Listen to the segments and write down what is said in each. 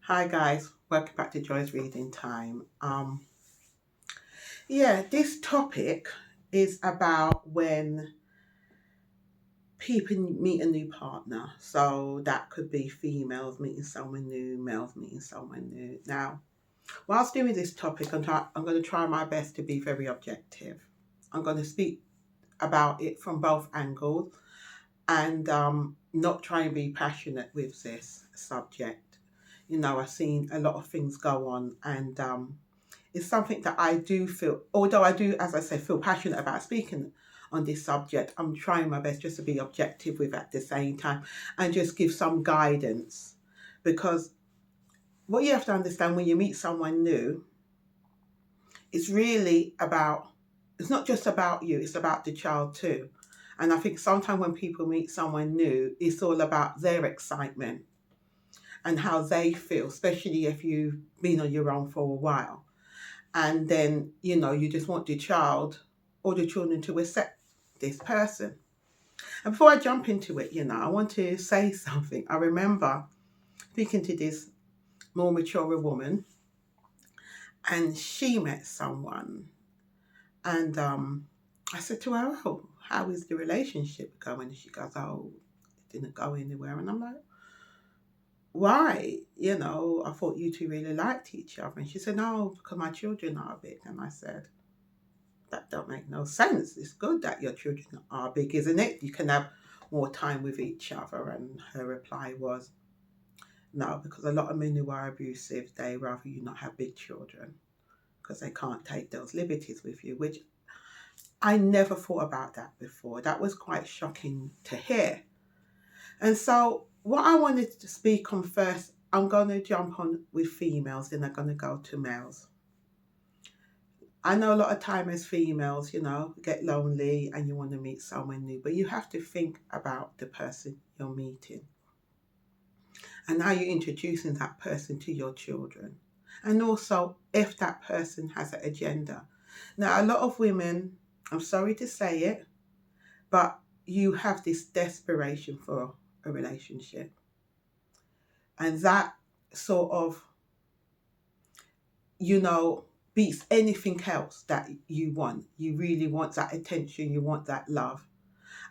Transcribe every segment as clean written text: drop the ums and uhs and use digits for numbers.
Hi guys, welcome back to Joy's Reading Time. This topic is about when people meet a new partner. So that could be females meeting someone new, males meeting someone new. Now, whilst doing this topic, I'm going to try my best to be very objective. I'm going to speak about it from both angles and not try and be passionate with this subject. I've seen a lot of things go on, and it's something that I do feel, although I do, as I say, feel passionate about speaking on this subject. I'm trying my best just to be objective with at the same time and just give some guidance, because what you have to understand when you meet someone new, it's really about, it's not just about you, it's about the child too. And I think sometimes when people meet someone new, it's all about their excitement and how they feel, especially if you've been on your own for a while. And then, you just want the child or the children to accept this person. And before I jump into it, I want to say something. I remember speaking to this more mature woman, and she met someone. And I said to her, "Oh, how is the relationship going?" And she goes, "Oh, it didn't go anywhere." And I'm like, "Why? I thought you two really liked each other." And she said, "No, because my children are big." And I said, "That don't make no sense. It's good that your children are big, isn't it? You can have more time with each other." And her reply was, "No, because a lot of men who are abusive, they rather you not have big children because they can't take those liberties with you," which I never thought about that before. That was quite shocking to hear. And so what I wanted to speak on first, I'm going to jump on with females, then I'm going to go to males. I know a lot of time as females, get lonely and you want to meet someone new, but you have to think about the person you're meeting and how you're introducing that person to your children. And also if that person has an agenda. Now, a lot of women, I'm sorry to say it, but you have this desperation for a relationship. And that sort of, you know, beats anything else that you want. You really want that attention, you want that love,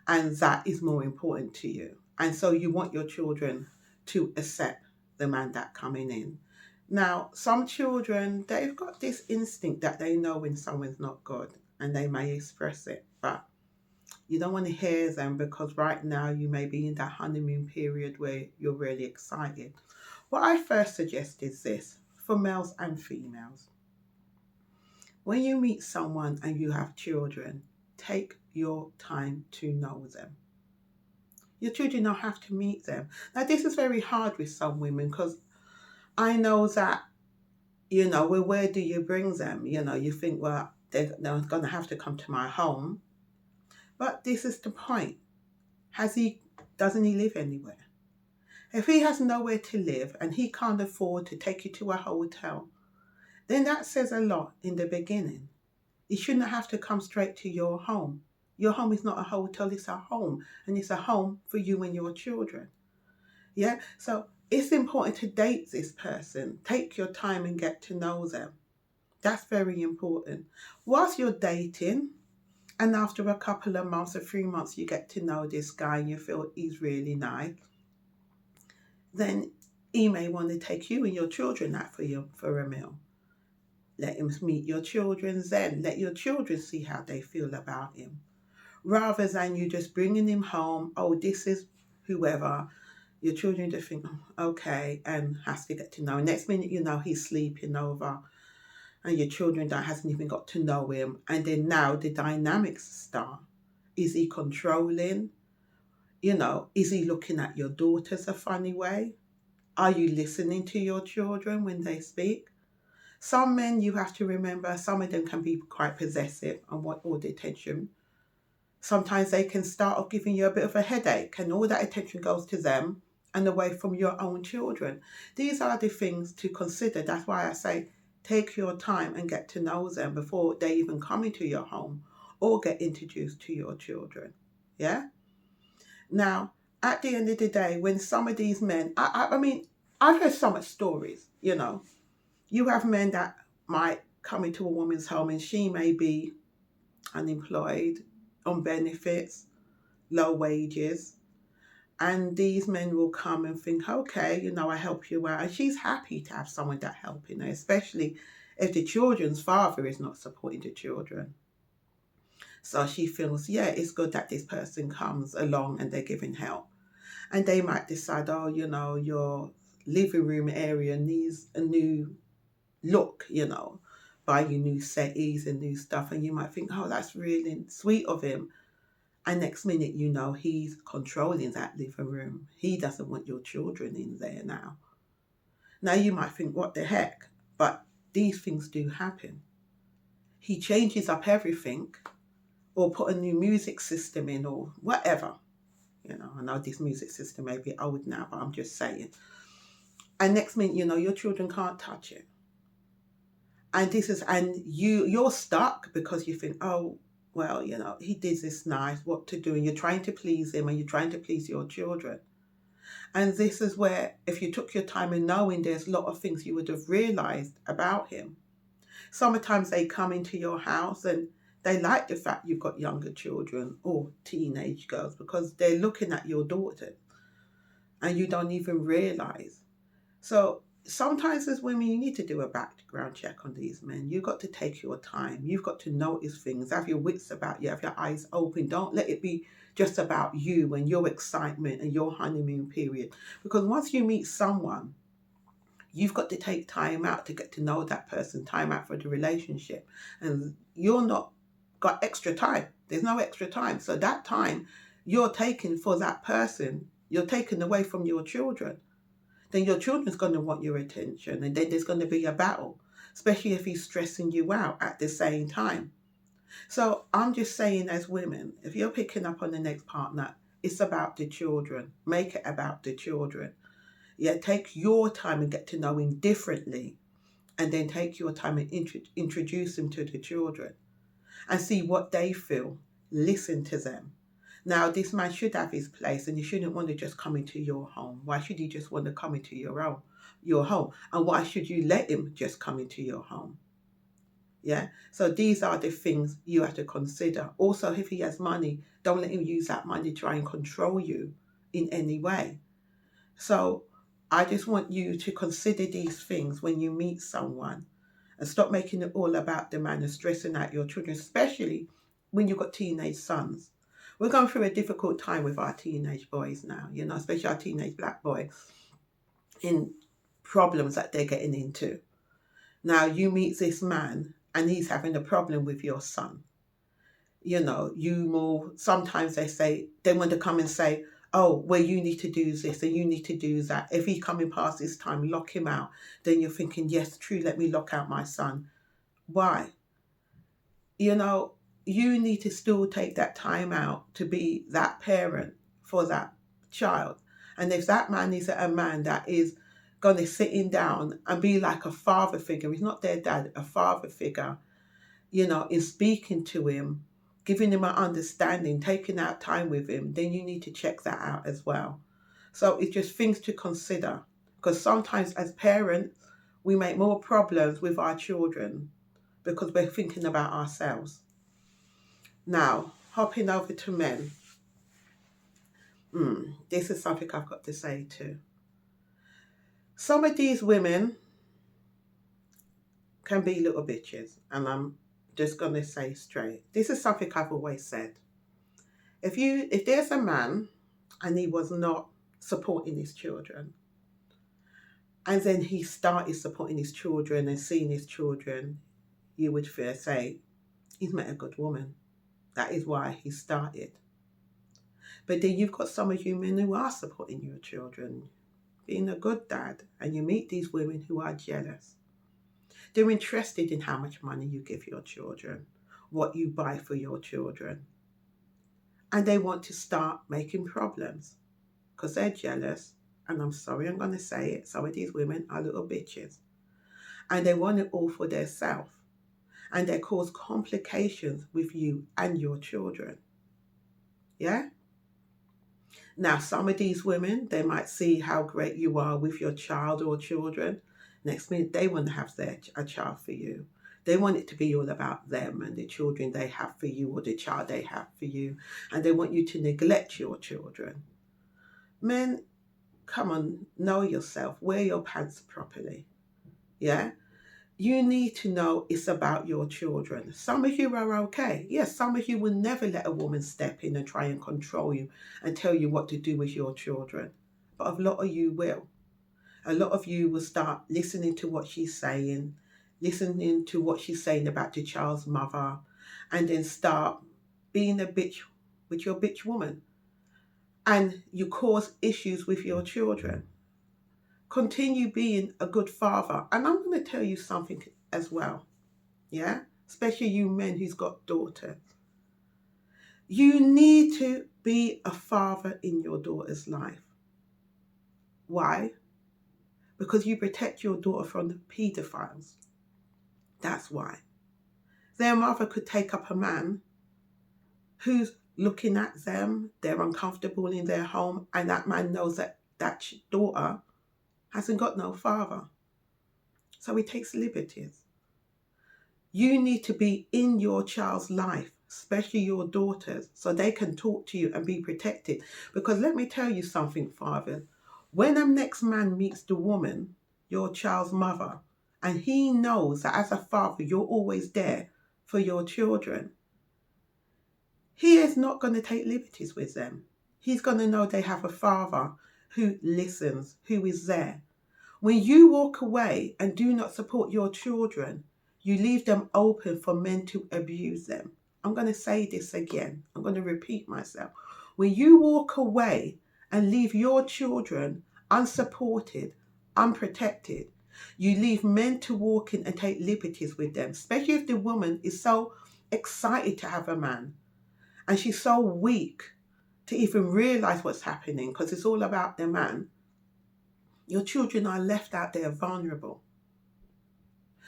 and that is more important to you. And so you want your children to accept the man that coming in. Now, some children, they've got this instinct that they know when someone's not good and they may express it, but you don't want to hear them because right now you may be in that honeymoon period where you're really excited. What I first suggest is this for males and females. When you meet someone and you have children, take your time to know them. Your children don't have to meet them. Now, this is very hard with some women because I know that, well, where do you bring them? You think, well, they're going to have to come to my home. But this is the point. Doesn't he live anywhere? If he has nowhere to live and he can't afford to take you to a hotel, then that says a lot in the beginning. You shouldn't have to come straight to your home. Your home is not a hotel, it's a home. And it's a home for you and your children. Yeah? So it's important to date this person. Take your time and get to know them. That's very important. Whilst you're dating, and after a couple of months or 3 months, you get to know this guy and you feel he's really nice, then he may want to take you and your children out for a meal. Let him meet your children then. Let your children see how they feel about him. Rather than you just bringing him home, oh, this is whoever, your children just think, oh, okay, and has to get to know. Next minute, he's sleeping over and your children that hasn't even got to know him. And then now the dynamics start. Is he controlling? Is he looking at your daughters a funny way? Are you listening to your children when they speak? Some men, you have to remember, some of them can be quite possessive and want all the attention. Sometimes they can start off giving you a bit of a headache and all that attention goes to them and away from your own children. These are the things to consider. That's why I say take your time and get to know them before they even come into your home or get introduced to your children. Yeah? Now, at the end of the day, when some of these men, I mean, I've heard so much stories, you know. You have men that might come into a woman's home and she may be unemployed, on benefits, low wages. And these men will come and think, okay, you know, I help you out. And she's happy to have someone that helping her, especially if the children's father is not supporting the children. So she feels, yeah, it's good that this person comes along and they're giving help. And they might decide, oh, you know, your living room area needs a new look, you know, buy you new settees and new stuff. And you might think, oh, that's really sweet of him. And next minute, you know, he's controlling that living room. He doesn't want your children in there now. Now you might think, what the heck? But these things do happen. He changes up everything or put a new music system in or whatever. You know, I know this music system may be old now, but I'm just saying. And next minute, you know, your children can't touch it. And you're stuck because you think, oh, well, you know, he did this nice, what to do, and you're trying to please him and you're trying to please your children. And this is where, if you took your time in knowing, there's a lot of things you would have realized about him. Sometimes they come into your house and they like the fact you've got younger children or teenage girls because they're looking at your daughter and you don't even realize. So sometimes as women, you need to do a background check on these men. You've got to take your time. You've got to notice things. Have your wits about you. Have your eyes open. Don't let it be just about you and your excitement and your honeymoon period. Because once you meet someone, you've got to take time out to get to know that person, time out for the relationship. And you're not got extra time. There's no extra time. So that time you're taking for that person, you're taking away from your children. Then your children's going to want your attention. And then there's going to be a battle, especially if he's stressing you out at the same time. So I'm just saying, as women, if you're picking up on the next partner, it's about the children. Make it about the children. Yeah, take your time and get to know him differently. And then take your time and introduce him to the children and see what they feel. Listen to them. Now, this man should have his place and he shouldn't want to just come into your home. Why should he just want to come into your home? And why should you let him just come into your home? Yeah. So these are the things you have to consider. Also, if he has money, don't let him use that money to try and control you in any way. So I just want you to consider these things when you meet someone and stop making it all about the man and stressing out your children, especially when you've got teenage sons. We're going through a difficult time with our teenage boys now, you know, especially our teenage black boy, in problems that they're getting into. Now, you meet this man and he's having a problem with your son. You know, sometimes they want to come and say, oh, well, you need to do this and you need to do that. If he's coming past this time, lock him out. Then you're thinking, yes, true, let me lock out my son. Why? You know, you need to still take that time out to be that parent for that child. And if that man is a man that is going to sit him down and be like a father figure, he's not their dad, a father figure, you know, in speaking to him, giving him an understanding, taking out time with him, then you need to check that out as well. So it's just things to consider, because sometimes as parents, we make more problems with our children because we're thinking about ourselves. Now, hopping over to men. This is something I've got to say too. Some of these women can be little bitches, and I'm just going to say straight. This is something I've always said. If there's a man and he was not supporting his children, and then he started supporting his children and seeing his children, you would say he's met a good woman. That is why he started. But then you've got some of you men who are supporting your children, being a good dad, and you meet these women who are jealous. They're interested in how much money you give your children, what you buy for your children. And they want to start making problems because they're jealous. And I'm sorry, I'm going to say it. Some of these women are little bitches. And they want it all for themselves. And they cause complications with you and your children. Yeah? Now, some of these women, they might see how great you are with your child or children. Next minute, they want to have a child for you. They want it to be all about them and the children they have for you or the child they have for you. And they want you to neglect your children. Men, come on, know yourself. Wear your pants properly. Yeah? You need to know it's about your children. Some of you are okay. Yes, some of you will never let a woman step in and try and control you and tell you what to do with your children. But a lot of you will. A lot of you will start listening to what she's saying, listening to what she's saying about the child's mother, and then start being a bitch with your bitch woman. And you cause issues with your children. Continue being a good father. And I'm going to tell you something as well. Yeah? Especially you men who's got daughters. You need to be a father in your daughter's life. Why? Because you protect your daughter from the paedophiles. That's why. Their mother could take up a man who's looking at them, they're uncomfortable in their home, and that man knows that that daughter hasn't got no father. So he takes liberties. You need to be in your child's life, especially your daughters, so they can talk to you and be protected. Because let me tell you something, fathers. When a next man meets the woman, your child's mother, and he knows that as a father, you're always there for your children, he is not going to take liberties with them. He's going to know they have a father who listens, who is there. When you walk away and do not support your children, you leave them open for men to abuse them. I'm going to say this again. I'm going to repeat myself. When you walk away and leave your children unsupported, unprotected, you leave men to walk in and take liberties with them, especially if the woman is so excited to have a man and she's so weak to even realize what's happening because it's all about the man. Your children are left out there vulnerable.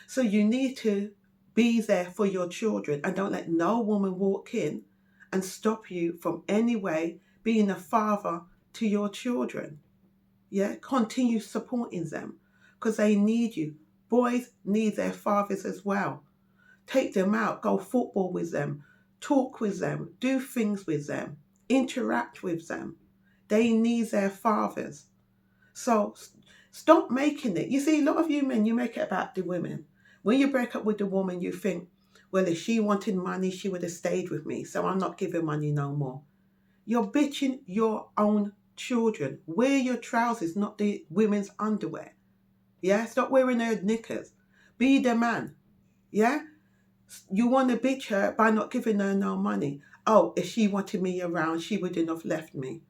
So you need to be there for your children and don't let no woman walk in and stop you from any way being a father to your children. Yeah, continue supporting them because they need you. Boys need their fathers as well. Take them out, go football with them, talk with them, do things with them, interact with them. They need their fathers. So stop making it. You see, a lot of you men, you make it about the women. When you break up with the woman, you think, well, if she wanted money, she would have stayed with me, so I'm not giving money no more. You're bitching your own children. Wear your trousers, not the women's underwear. Yeah, stop wearing her knickers. Be the man. Yeah, you want to bitch her by not giving her no money. Oh, if she wanted me around, she wouldn't have left me.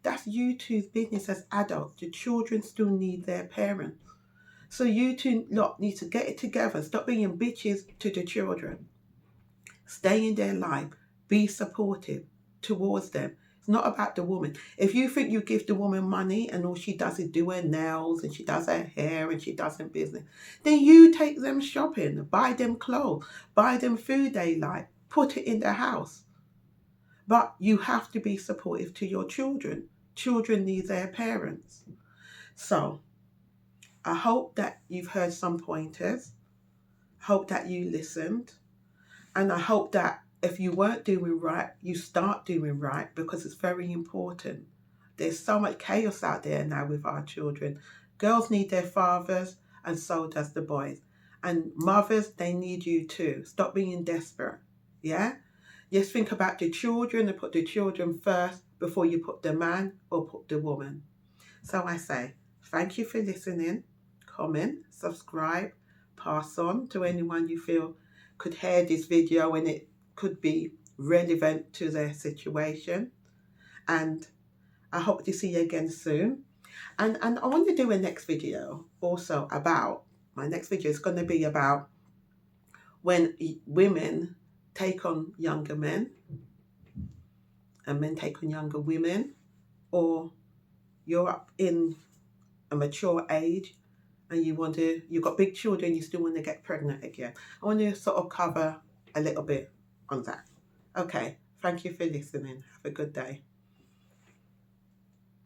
That's you two's business as adults. The children still need their parents. So you two lot need to get it together. Stop being bitches to the children. Stay in their life. Be supportive towards them. It's not about the woman. If you think you give the woman money and all she does is do her nails and she does her hair and she does her business, then you take them shopping, buy them clothes, buy them food they like, put it in their house. But you have to be supportive to your children. Children need their parents. So I hope that you've heard some pointers. Hope that you listened. And I hope that if you weren't doing right, you start doing right because it's very important. There's so much chaos out there now with our children. Girls need their fathers and so does the boys. And mothers, they need you too. Stop being desperate. Yeah? Just think about the children and put the children first before you put the man or put the woman. So I say, thank you for listening. Comment, subscribe, pass on to anyone you feel could hear this video and it could be relevant to their situation. And I hope to see you again soon. And I want to do a next video also about, my next video is going to be about when women take on younger men and men take on younger women, or you're up in a mature age and you've got big children, you still want to get pregnant again. I want to sort of cover a little bit on that. Okay, thank you for listening. Have a good day.